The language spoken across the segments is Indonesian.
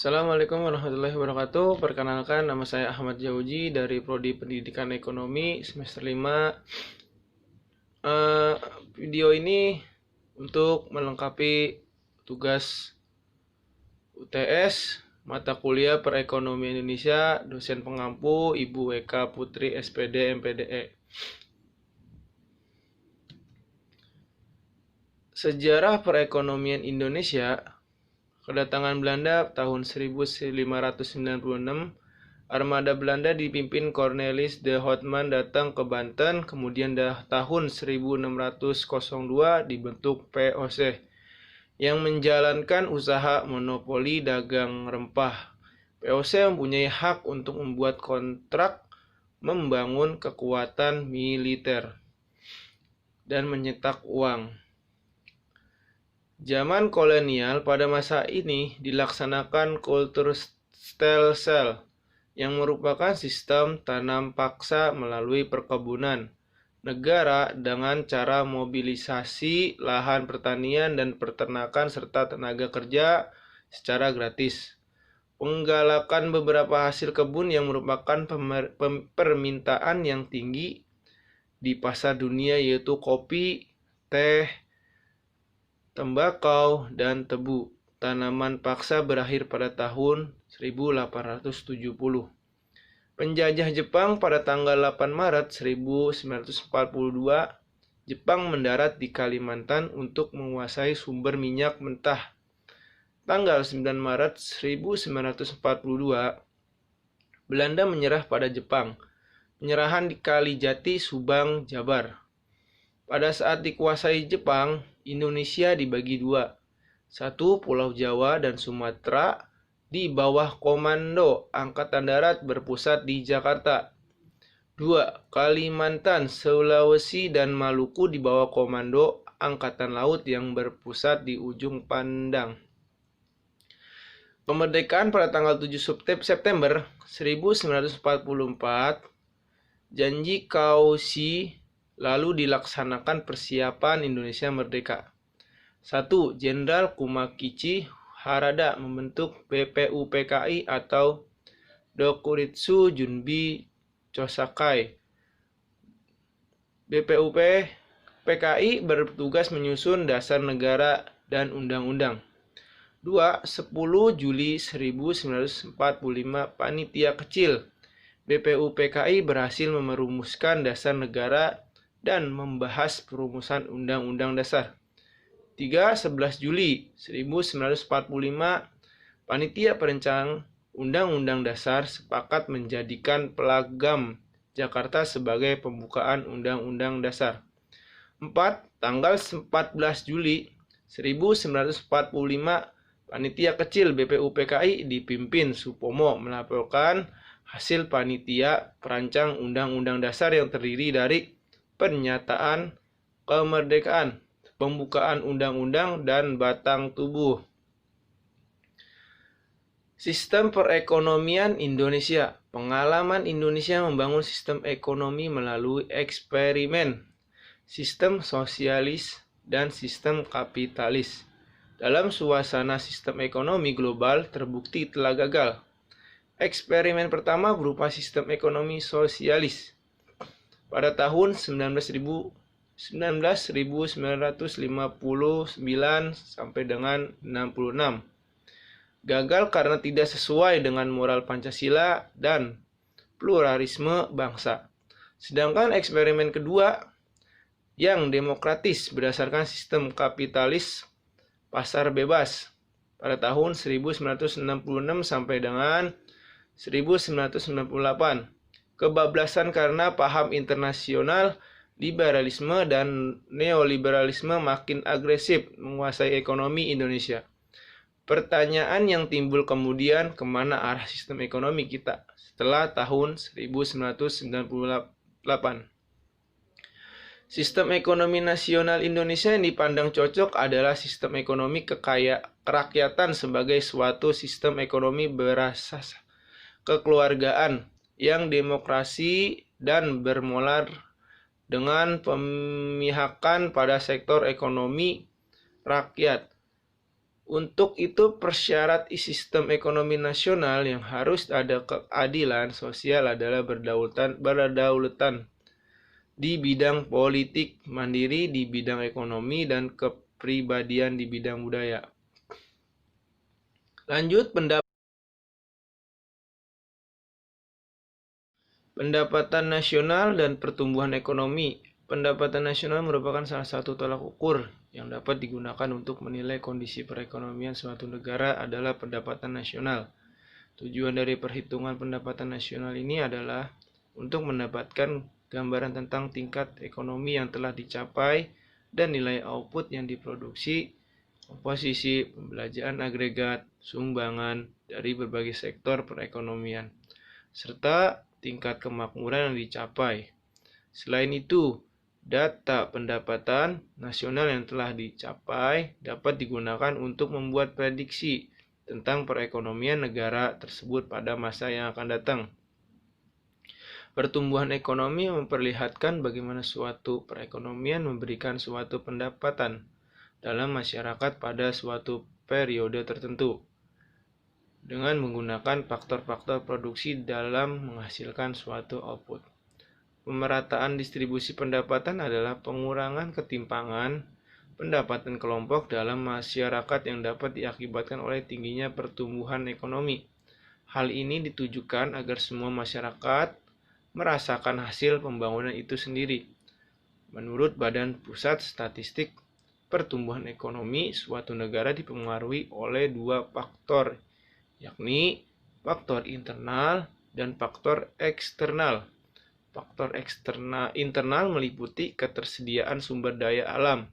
Assalamualaikum warahmatullahi wabarakatuh. Perkenalkan, nama saya Ahmad Jauji dari Prodi Pendidikan Ekonomi semester 5. Eh, Video ini untuk melengkapi tugas UTS mata kuliah Perekonomian Indonesia, dosen pengampu Ibu Eka Putri SPD MPDE. Sejarah perekonomian Indonesia. Kedatangan Belanda tahun 1596, armada Belanda dipimpin Cornelis de Houtman datang ke Banten, kemudian tahun 1602 dibentuk VOC yang menjalankan usaha monopoli dagang rempah. VOC mempunyai hak untuk membuat kontrak membangun kekuatan militer dan menyetak uang. Zaman kolonial pada masa ini dilaksanakan kultur stem cell yang merupakan sistem tanam paksa melalui perkebunan negara dengan cara mobilisasi lahan pertanian dan peternakan serta tenaga kerja secara gratis. Penggalakan beberapa hasil kebun yang merupakan permintaan yang tinggi di pasar dunia yaitu kopi, teh, tembakau, dan tebu. Tanaman paksa berakhir pada tahun 1870. Penjajah Jepang pada tanggal 8 Maret 1942, Jepang mendarat di Kalimantan untuk menguasai sumber minyak mentah. Tanggal 9 Maret 1942, Belanda menyerah pada Jepang. Penyerahan di Kalijati, Subang, Jabar. Pada saat dikuasai Jepang, Indonesia dibagi dua. Satu, Pulau Jawa dan Sumatera di bawah komando Angkatan Darat berpusat di Jakarta. Dua, Kalimantan, Sulawesi, dan Maluku di bawah komando Angkatan Laut yang berpusat di ujung Pandang. Kemerdekaan pada tanggal 7 September 1944, Janji Kausi, lalu dilaksanakan persiapan Indonesia merdeka. 1. Jenderal Kumakichi Harada membentuk BPUPKI atau Dokuritsu Junbi Chosakai. BPUPKI bertugas menyusun dasar negara dan undang-undang. 2. 10 Juli 1945, panitia kecil BPUPKI berhasil merumuskan dasar negara dan membahas perumusan Undang-Undang Dasar. 3. 11 Juli 1945, Panitia Perancang Undang-Undang Dasar sepakat menjadikan Pelagam Jakarta sebagai pembukaan Undang-Undang Dasar. 4. Tanggal 14 Juli 1945, Panitia Kecil BPUPKI dipimpin Supomo melaporkan hasil Panitia Perancang Undang-Undang Dasar yang terdiri dari pernyataan kemerdekaan, pembukaan undang-undang, dan batang tubuh. Sistem perekonomian Indonesia. Pengalaman Indonesia membangun sistem ekonomi melalui eksperimen, sistem sosialis, dan sistem kapitalis. Dalam suasana sistem ekonomi global terbukti telah gagal. Eksperimen pertama berupa sistem ekonomi sosialis. Pada tahun 1959 sampai dengan 66. Gagal karena tidak sesuai dengan moral Pancasila dan pluralisme bangsa. Sedangkan eksperimen kedua yang demokratis berdasarkan sistem kapitalis pasar bebas pada tahun 1966 sampai dengan 1998. Kebablasan karena paham internasional, liberalisme, dan neoliberalisme makin agresif menguasai ekonomi Indonesia. Pertanyaan yang timbul kemudian, kemana arah sistem ekonomi kita setelah tahun 1998? Sistem ekonomi nasional Indonesia yang dipandang cocok adalah sistem ekonomi kerakyatan sebagai suatu sistem ekonomi berasas kekeluargaan yang demokrasi dan bermolar dengan pemihakan pada sektor ekonomi rakyat. Untuk itu persyarat sistem ekonomi nasional yang harus ada keadilan sosial adalah berdaulatan di bidang politik, mandiri di bidang ekonomi, dan kepribadian di bidang budaya. Lanjut, pendapatan nasional dan pertumbuhan ekonomi. Pendapatan nasional merupakan salah satu tolak ukur yang dapat digunakan untuk menilai kondisi perekonomian suatu negara adalah pendapatan nasional. Tujuan dari perhitungan pendapatan nasional ini adalah untuk mendapatkan gambaran tentang tingkat ekonomi yang telah dicapai dan nilai output yang diproduksi, komposisi, pembelanjaan agregat, sumbangan dari berbagai sektor perekonomian, serta tingkat kemakmuran yang dicapai. Selain itu, data pendapatan nasional yang telah dicapai dapat digunakan untuk membuat prediksi tentang perekonomian negara tersebut pada masa yang akan datang. Pertumbuhan ekonomi memperlihatkan bagaimana suatu perekonomian memberikan suatu pendapatan dalam masyarakat pada suatu periode tertentu dengan menggunakan faktor-faktor produksi dalam menghasilkan suatu output. Pemerataan distribusi pendapatan adalah pengurangan ketimpangan pendapatan kelompok dalam masyarakat yang dapat diakibatkan oleh tingginya pertumbuhan ekonomi. Hal ini ditujukan agar semua masyarakat merasakan hasil pembangunan itu sendiri. Menurut Badan Pusat Statistik, pertumbuhan ekonomi suatu negara dipengaruhi oleh dua faktor, yakni faktor internal dan faktor eksternal. Faktor internal meliputi ketersediaan sumber daya alam,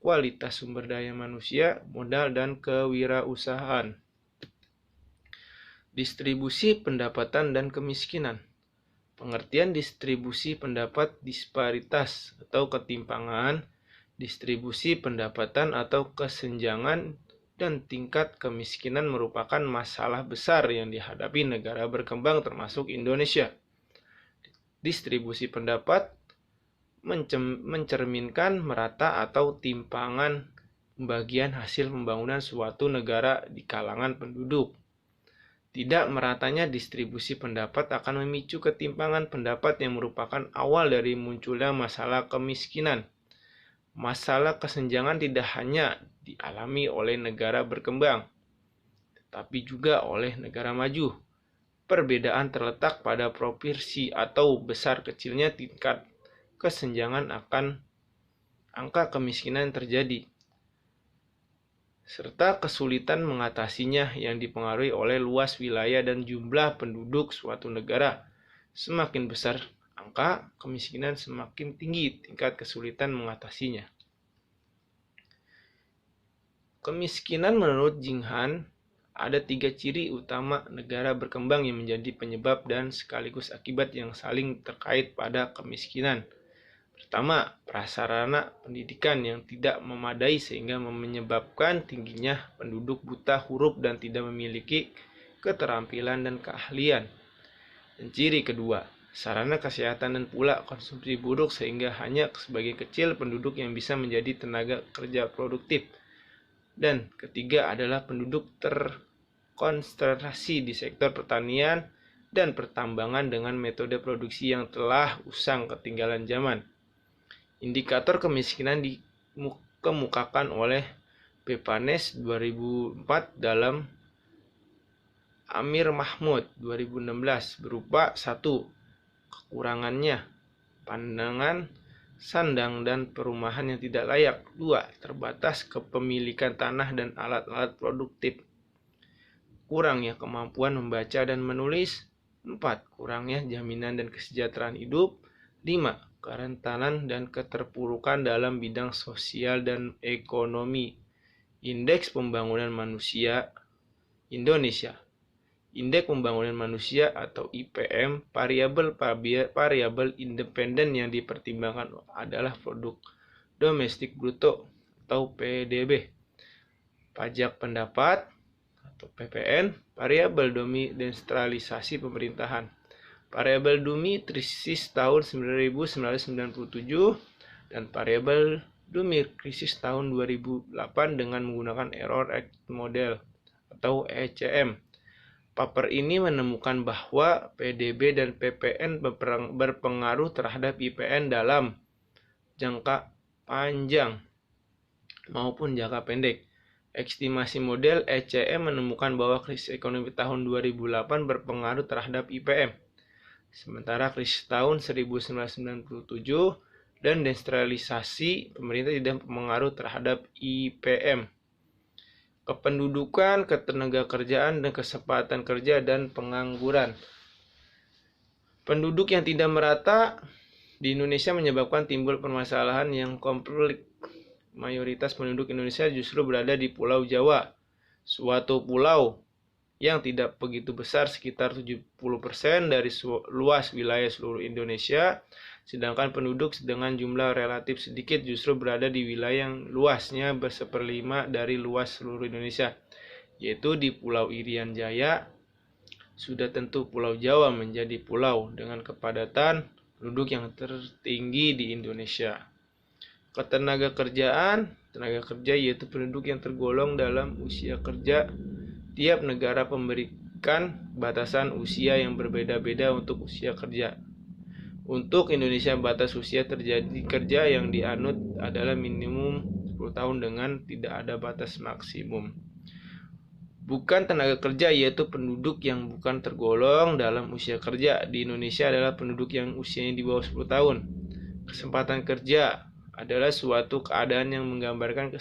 kualitas sumber daya manusia, modal, dan kewirausahaan. Distribusi pendapatan dan kemiskinan. Pengertian distribusi pendapat disparitas atau ketimpangan, distribusi pendapatan atau kesenjangan, dan tingkat kemiskinan merupakan masalah besar yang dihadapi negara berkembang termasuk Indonesia. Distribusi pendapat mencerminkan merata atau timpangan pembagian hasil pembangunan suatu negara di kalangan penduduk. Tidak meratanya distribusi pendapat akan memicu ketimpangan pendapat yang merupakan awal dari munculnya masalah kemiskinan. Masalah kesenjangan tidak hanya dialami oleh negara berkembang, tetapi juga oleh negara maju. Perbedaan terletak pada proporsi atau besar kecilnya tingkat kesenjangan akan angka kemiskinan terjadi, serta kesulitan mengatasinya yang dipengaruhi oleh luas wilayah dan jumlah penduduk suatu negara. Semakin besar angka kemiskinan, semakin tinggi tingkat kesulitan mengatasinya. Kemiskinan menurut Jing Han, ada 3 ciri utama negara berkembang yang menjadi penyebab dan sekaligus akibat yang saling terkait pada kemiskinan. Pertama, prasarana pendidikan yang tidak memadai sehingga menyebabkan tingginya penduduk buta huruf dan tidak memiliki keterampilan dan keahlian. Dan ciri kedua, sarana kesehatan dan pula konsumsi buruk sehingga hanya sebagian kecil penduduk yang bisa menjadi tenaga kerja produktif. Dan ketiga adalah penduduk terkonsentrasi di sektor pertanian dan pertambangan dengan metode produksi yang telah usang ketinggalan zaman. Indikator kemiskinan dikemukakan oleh Pepanes 2004 dalam Amir Mahmud 2016 berupa 1. Kekurangannya pandangan sandang dan perumahan yang tidak layak. 2. Terbatas kepemilikan tanah dan alat-alat produktif. Kurangnya kemampuan membaca dan menulis. 4. Kurangnya jaminan dan kesejahteraan hidup. 5. Kerentanan dan keterpurukan dalam bidang sosial dan ekonomi. Indeks Pembangunan Manusia Indonesia. Indeks Pembangunan Manusia atau IPM, variabel independen yang dipertimbangkan adalah produk domestik bruto atau PDB, pajak pendapat atau PPN, variabel desentralisasi pemerintahan, variabel Dumitristis tahun 1997, dan variabel demi krisis tahun 2008 dengan menggunakan Error Exit Model atau ECM. Paper ini menemukan bahwa PDB dan PPN berpengaruh terhadap IPN dalam jangka panjang maupun jangka pendek. Estimasi model ECM menemukan bahwa krisis ekonomi tahun 2008 berpengaruh terhadap IPM. Sementara krisis tahun 1997 dan desentralisasi pemerintah tidak berpengaruh terhadap IPM. Kependudukan, ketenagakerjaan, dan kesempatan kerja dan pengangguran. Penduduk yang tidak merata di Indonesia menyebabkan timbul permasalahan yang kompleks. Mayoritas penduduk Indonesia justru berada di Pulau Jawa, suatu pulau yang tidak begitu besar, sekitar 70% dari luas wilayah seluruh Indonesia, sedangkan penduduk dengan jumlah relatif sedikit justru berada di wilayah yang luasnya berseperlima dari luas seluruh Indonesia, yaitu di Pulau Irian Jaya. Sudah tentu Pulau Jawa menjadi pulau dengan kepadatan penduduk yang tertinggi di Indonesia. Ketenagakerjaan, tenaga kerja yaitu penduduk yang tergolong dalam usia kerja. Tiap negara memberikan batasan usia yang berbeda-beda untuk usia kerja. Untuk Indonesia, batas usia terjadi kerja yang dianut adalah minimum 10 tahun dengan tidak ada batas maksimum. Bukan tenaga kerja yaitu penduduk yang bukan tergolong dalam usia kerja di Indonesia adalah penduduk yang usianya di bawah 10 tahun. Kesempatan kerja adalah suatu keadaan yang menggambarkan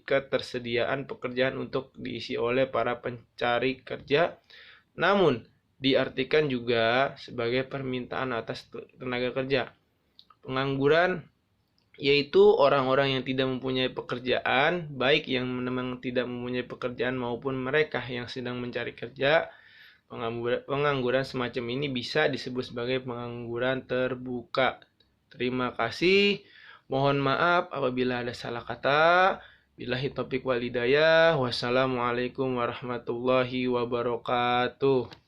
ketersediaan pekerjaan untuk diisi oleh para pencari kerja, namun diartikan juga sebagai permintaan atas tenaga kerja. Pengangguran yaitu orang-orang yang tidak mempunyai pekerjaan, baik yang memang tidak mempunyai pekerjaan maupun mereka yang sedang mencari kerja. Pengangguran semacam ini bisa disebut sebagai pengangguran terbuka. Terima kasih. Mohon maaf apabila ada salah kata. Billahi taufiq wal hidayah. Wassalamualaikum warahmatullahi wabarakatuh.